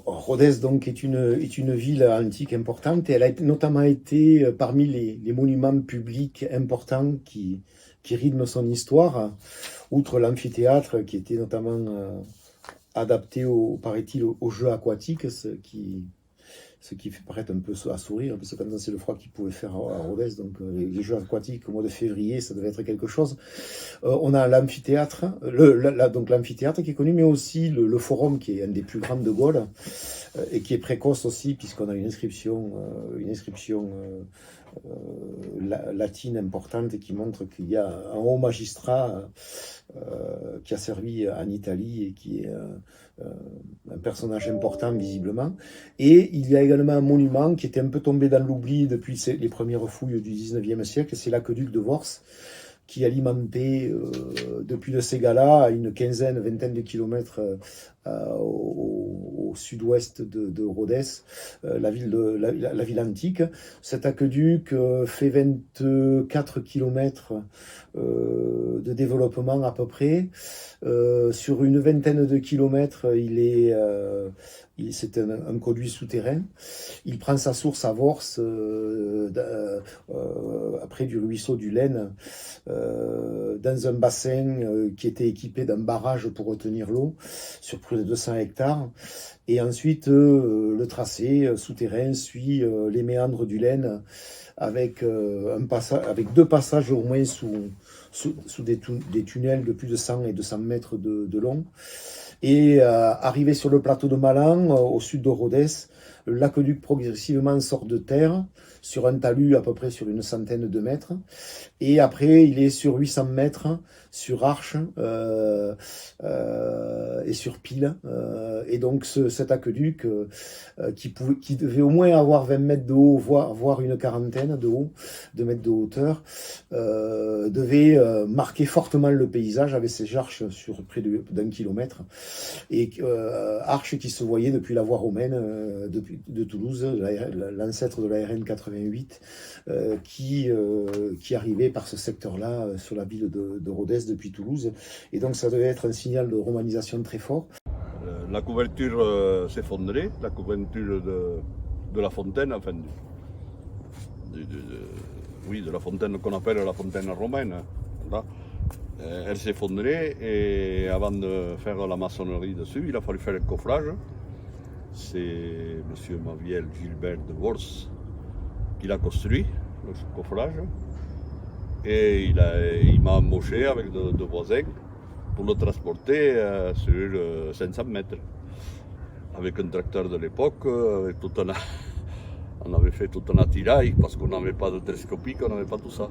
Rodez donc est une ville antique importante et elle a notamment été parmi les monuments publics importants qui rythment son histoire, outre l'amphithéâtre qui était notamment adapté, paraît-il, aux jeux aquatiques, ce qui fait paraître un peu à sourire, parce que quand c'est le froid qu'ils pouvaient faire à Rodez, donc les jeux aquatiques au mois de février, ça devait être quelque chose. On a l'amphithéâtre, donc l'amphithéâtre qui est connu, mais aussi le forum qui est un des plus grands de Gaulle et qui est précoce aussi, puisqu'on a une inscription latine importante et qui montre qu'il y a un haut magistrat qui a servi en Italie et qui est un personnage important visiblement. Et il y a également un monument qui était un peu tombé dans l'oubli depuis les premières fouilles du 19e siècle, c'est l'aqueduc de Vors, qui alimentait depuis le Ségala à une vingtaine de kilomètres au sud-ouest de Rodez, la ville antique. Cet aqueduc fait 24 kilomètres de développement à peu près. Sur une vingtaine de kilomètres, c'est un conduit souterrain. Il prend sa source à Vors, près du ruisseau du Laine, dans un bassin qui était équipé d'un barrage pour retenir l'eau sur plus de 200 hectares. Et ensuite, le tracé souterrain suit les méandres du Laine avec deux passages au moins sous des tunnels de plus de 100 et 200 mètres de long. Et arrivé sur le plateau de Malan, au sud de Rodez, l'aqueduc progressivement sort de terre sur un talus à peu près sur une centaine de mètres. Et après, il est sur 800 mètres, sur Arche et sur Pile. Et donc cet aqueduc, qui devait au moins avoir 20 mètres de haut, voire une quarantaine de mètres de hauteur, devait marquer fortement le paysage avec ses arches sur près d'1 kilomètre. Et Arche qui se voyait depuis la voie romaine de Toulouse, l'ancêtre de la RN 88, qui arrivait par ce secteur-là sur la ville de Rodez depuis Toulouse. Et donc ça devait être un signal de romanisation très fort. La couverture s'effondrait, la couverture de la fontaine, enfin, de la fontaine qu'on appelle la fontaine romaine. Là. Elle s'effondrait et avant de faire la maçonnerie dessus, il a fallu faire le coffrage. C'est M. Maviel Gilbert de Vors qui l'a construit, le coffrage. Et il m'a embauché avec deux voisins pour le transporter sur 500 mètres. Avec un tracteur de l'époque, on avait fait tout un attirail parce qu'on n'avait pas de télescopique, on n'avait pas tout ça.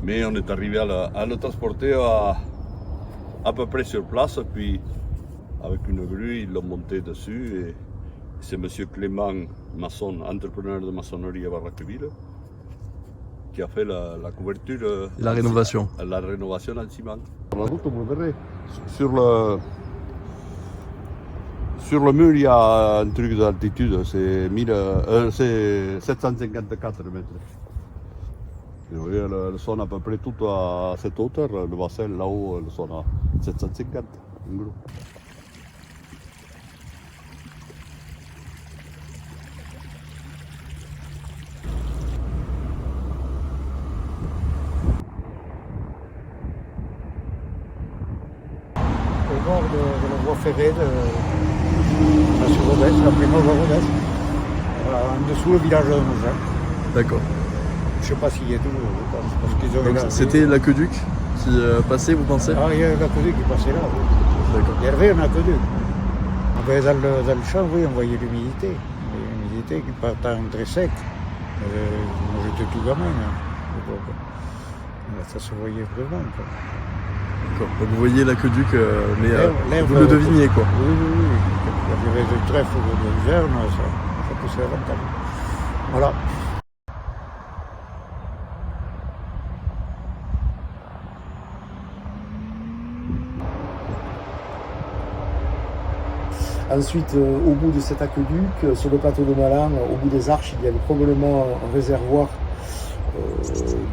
Mais on est arrivé à le transporter à peu près sur place, puis avec une grue, ils l'ont monté dessus. Et c'est M. Clément, maçon, entrepreneur de maçonnerie à Barraqueville, qui a fait la couverture. La rénovation. La rénovation en ciment. La route, vous verrez, sur le mur, il y a un truc d'altitude, c'est 754 mètres. Et vous voyez, le son à peu près tout à cette hauteur, le bassin là-haut, le son à 750, en gros. Au bord de la voie ferrée sur Rodez, la première voie Rodez, en dessous le village de Mougin. D'accord. Je ne sais pas s'il y est toujours, je pense, parce qu'ils ont regardé. C'était l'aqueduc qui passait, vous pensez? Ah, il y a l'aqueduc qui passait là, oui. D'accord. Il y avait un aqueduc. Dans le champ, oui, on voyait l'humidité. L'humidité qui partait très sec. Moi, j'étais tout gamin, à l'époque. Ça se voyait vraiment, quoi. D'accord. Donc vous voyez l'aqueduc, mais vous le l'herbe, deviniez, quoi. Oui. Quand il y avait des trèfles de l'hiver, ça poussait davantage. Voilà. Ensuite, au bout de cet aqueduc, sur le plateau de Malan, au bout des Arches, il y avait probablement un réservoir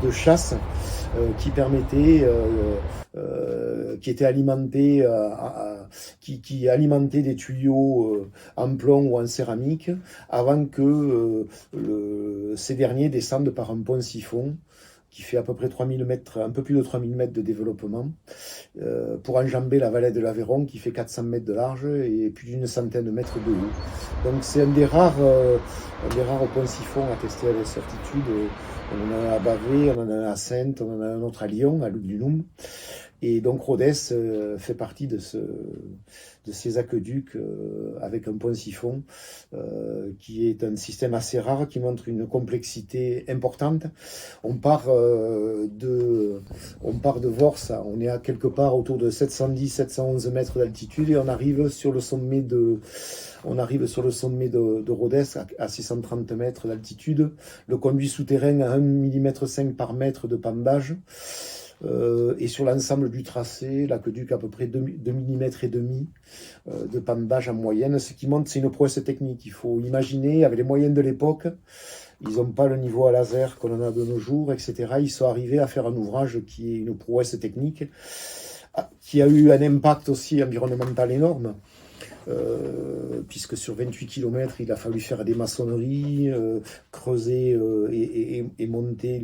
de chasse qui permettait, qui était alimenté qui alimentait des tuyaux en plomb ou en céramique avant que ces derniers descendent par un pont-siphon qui fait à peu près 3000 mètres, un peu plus de 3000 mètres de développement, pour enjamber la vallée de l'Aveyron qui fait 400 mètres de large et plus d'une centaine de mètres de haut. Donc c'est un des rares ponts-siphons à tester à basse altitude. On en a à Bavay, on en a à Saintes, on en a un autre à Lyon, à Lugdunum. Et donc Rhodes fait partie de ces aqueducs avec un pont-siphon qui est un système assez rare, qui montre une complexité importante. On part de Vors, on est à quelque part autour de 710-711 mètres d'altitude et on arrive sur le sommet de Rhodes à 630 mètres d'altitude. Le conduit souterrain à 1,5 mm par mètre de pandage. Et sur l'ensemble du tracé, l'aqueduc à peu près 2 mm et demi de pandage en moyenne. Ce qui montre, c'est une prouesse technique. Il faut imaginer, avec les moyens de l'époque, ils n'ont pas le niveau à laser qu'on en a de nos jours, etc. Ils sont arrivés à faire un ouvrage qui est une prouesse technique, qui a eu un impact aussi environnemental énorme. Puisque sur 28 km, il a fallu faire des maçonneries, creuser et monter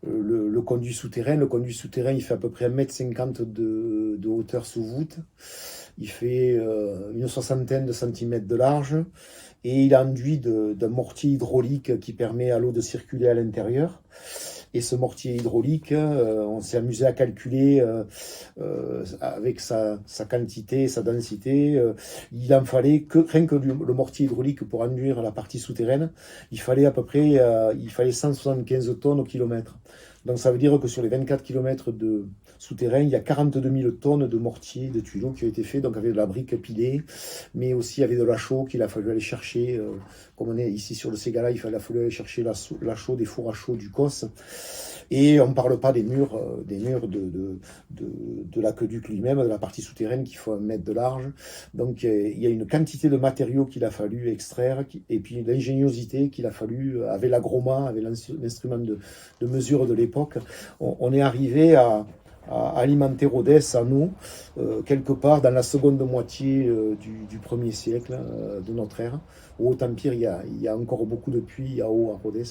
le conduit souterrain. Le conduit souterrain, il fait à peu près 1,50 m de hauteur sous voûte. Il fait une soixantaine de centimètres de large. Et il est enduit d'un mortier hydraulique qui permet à l'eau de circuler à l'intérieur. Et ce mortier hydraulique, on s'est amusé à calculer avec sa quantité, sa densité. Il en fallait rien que le mortier hydraulique pour enduire la partie souterraine, il fallait à peu près 175 tonnes au kilomètre. Donc ça veut dire que sur les 24 km de souterrain, il y a 42 000 tonnes de mortier, de tuyaux qui ont été faits, donc avec de la brique pilée, mais aussi avec de la chaux qu'il a fallu aller chercher. Comme on est ici sur le Ségala, il a fallu aller chercher la chaux des fours à chaux du COS. Et on ne parle pas des murs de l'aqueduc lui-même, de la partie souterraine qui font 1 mètre de large. Donc il y a une quantité de matériaux qu'il a fallu extraire, et puis l'ingéniosité qu'il a fallu, avec l'agroma, avec l'instrument de mesure de l'époque. On est arrivé à alimenter Rhodes en eau, quelque part dans la seconde moitié du 1er siècle de notre ère. Au Haut-Empire, il y a encore beaucoup de puits à eau à Rhodes.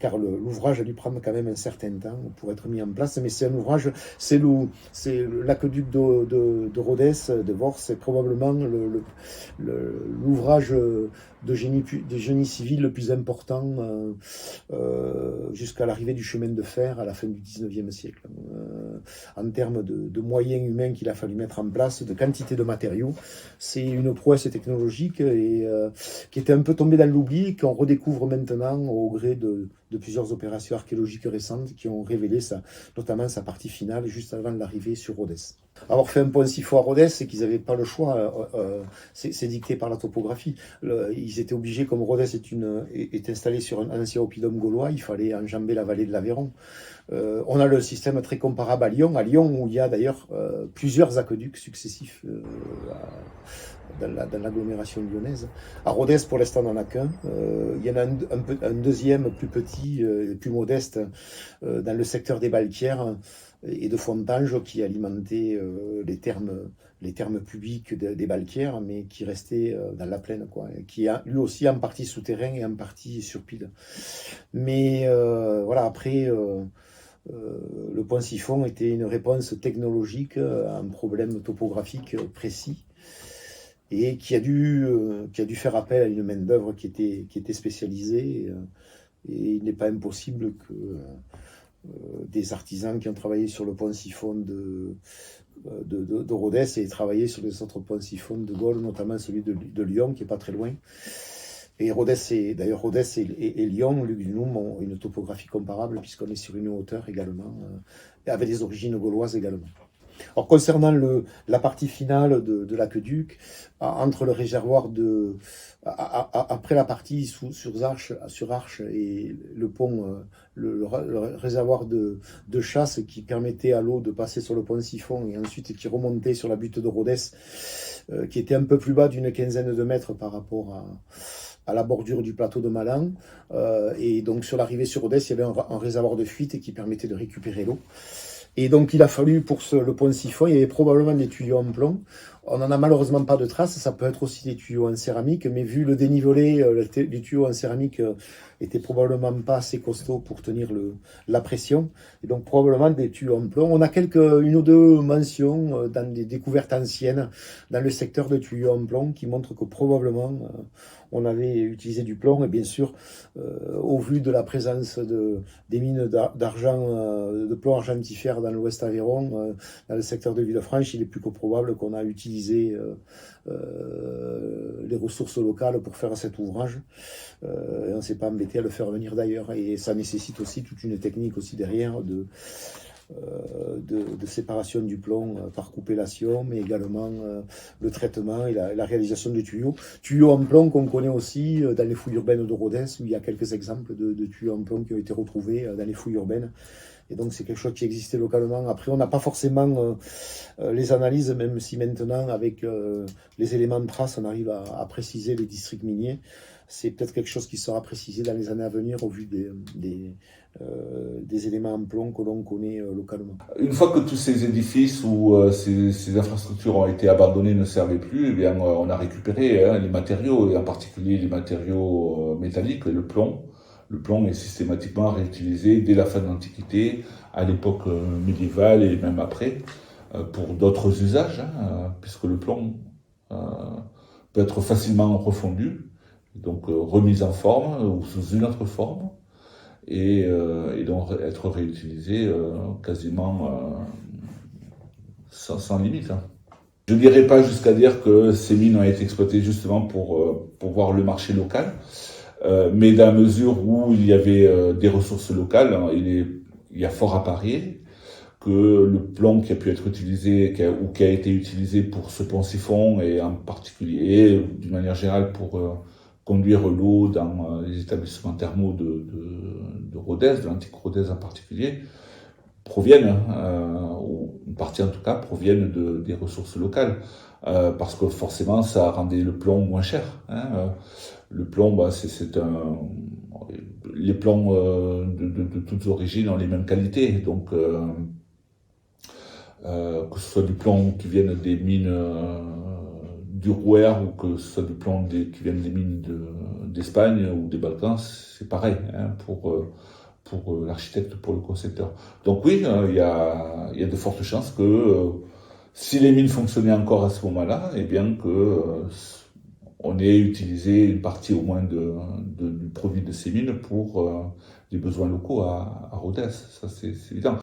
Car l'ouvrage a dû prendre quand même un certain temps pour être mis en place, mais c'est un ouvrage, c'est l'aqueduc de Rhodes, de Vors, c'est probablement l'ouvrage de génie civil le plus important jusqu'à l'arrivée du chemin de fer à la fin du 19e siècle. En termes de moyens humains qu'il a fallu mettre en place, de quantité de matériaux, c'est une prouesse technologique qui était un peu tombée dans l'oubli, qu'on redécouvre maintenant au gré de plusieurs opérations archéologiques récentes qui ont révélé notamment sa partie finale juste avant l'arrivée sur Rhodes. Avoir fait un pont-siphon à Rhodes, c'est qu'ils n'avaient pas le choix, c'est dicté par la topographie. Ils étaient obligés, comme Rhodes est installé sur un ancien oppidum gaulois, il fallait enjamber la vallée de l'Aveyron. On a le système très comparable à Lyon où il y a d'ailleurs plusieurs aqueducs successifs dans l'agglomération lyonnaise. À Rhodes, pour l'instant, on n'en a qu'un. Il y en a un deuxième plus petit, plus modeste, dans le secteur des Balquières et de Fontanges, qui alimentait les thermes publics des Balquières, mais qui restait dans la plaine, qui a lui aussi en partie souterrain et en partie sur pile. Mais voilà, après, le pont-siphon était une réponse technologique à un problème topographique précis, et qui a dû faire appel à une main-d'œuvre qui était spécialisée. Et il n'est pas impossible que des artisans qui ont travaillé sur le pont-siphon de Rhodes aient travaillé sur les autres ponts-siphons de Gaulle, notamment celui de Lyon, qui n'est pas très loin. Et Rhodes et Lyon, Lugdunum, ont une topographie comparable, puisqu'on est sur une hauteur également, avec des origines gauloises également. Alors, concernant la partie finale de l'aqueduc, entre le réservoir après la partie sur arche et le pont, le réservoir de chasse qui permettait à l'eau de passer sur le pont-siphon et ensuite qui remontait sur la butte de Rhodes, qui était un peu plus bas d'une quinzaine de mètres par rapport à la bordure du plateau de Malan. Et donc sur l'arrivée sur Rhodes, il y avait un réservoir de fuite qui permettait de récupérer l'eau. Et donc il a fallu, pour le pont siphon, il y avait probablement des tuyaux en plomb. On n'en a malheureusement pas de traces, ça peut être aussi des tuyaux en céramique, mais vu le dénivelé, les tuyaux en céramique étaient probablement pas assez costauds pour tenir la pression, et donc probablement des tuyaux en plomb. On a une ou deux mentions dans des découvertes anciennes dans le secteur de tuyaux en plomb qui montrent que probablement on avait utilisé du plomb, et bien sûr, au vu de la présence des mines d'argent, de plomb argentifère dans l'Ouest Aveyron, dans le secteur de Villefranche, il est plus que probable qu'on a utilisé les ressources locales pour faire cet ouvrage. Et on ne s'est pas embêté à le faire venir d'ailleurs. Et ça nécessite aussi toute une technique aussi derrière de séparation du plomb par coupellation, mais également le traitement et la réalisation de tuyaux. Tuyaux en plomb qu'on connaît aussi dans les fouilles urbaines de Rodez, où il y a quelques exemples de tuyaux en plomb qui ont été retrouvés dans les fouilles urbaines. Et donc c'est quelque chose qui existait localement. Après, on n'a pas forcément les analyses, même si maintenant, avec les éléments de trace, on arrive à préciser les districts miniers. C'est peut-être quelque chose qui sera précisé dans les années à venir au vu des éléments en plomb que l'on connaît localement. Une fois que tous ces édifices ou ces infrastructures ont été abandonnées, ne servaient plus, eh bien, on a récupéré les matériaux, et en particulier les matériaux métalliques, le plomb. Le plomb est systématiquement réutilisé dès la fin de l'Antiquité, à l'époque médiévale et même après, pour d'autres usages, puisque le plomb peut être facilement refondu, donc remis en forme ou sous une autre forme, et donc être réutilisé quasiment sans limite. Je ne dirais pas jusqu'à dire que ces mines ont été exploitées justement pour voir le marché local, mais dans la mesure où il y avait des ressources locales, il y a fort à parier que le plomb qui a pu être utilisé ou qui a été utilisé pour ce pont siphon, et en particulier, d'une manière générale, pour conduire l'eau dans les établissements thermaux de Rodez, de l'antique Rodez en particulier, proviennent, ou une partie en tout cas, proviennent des ressources locales, parce que forcément ça rendait le plomb moins cher. Le plomb, les plombs de toutes origines ont les mêmes qualités, donc que ce soit du plomb qui vienne des mines du Rouer ou que ce soit du plomb qui viennent des mines d'Espagne ou des Balkans, c'est pareil pour l'architecte, pour le concepteur. Donc oui, il y a de fortes chances que si les mines fonctionnaient encore à ce moment-là, eh bien que on ait utilisé une partie au moins du produit de ces mines pour des besoins locaux à Rodez. Ça, c'est évident.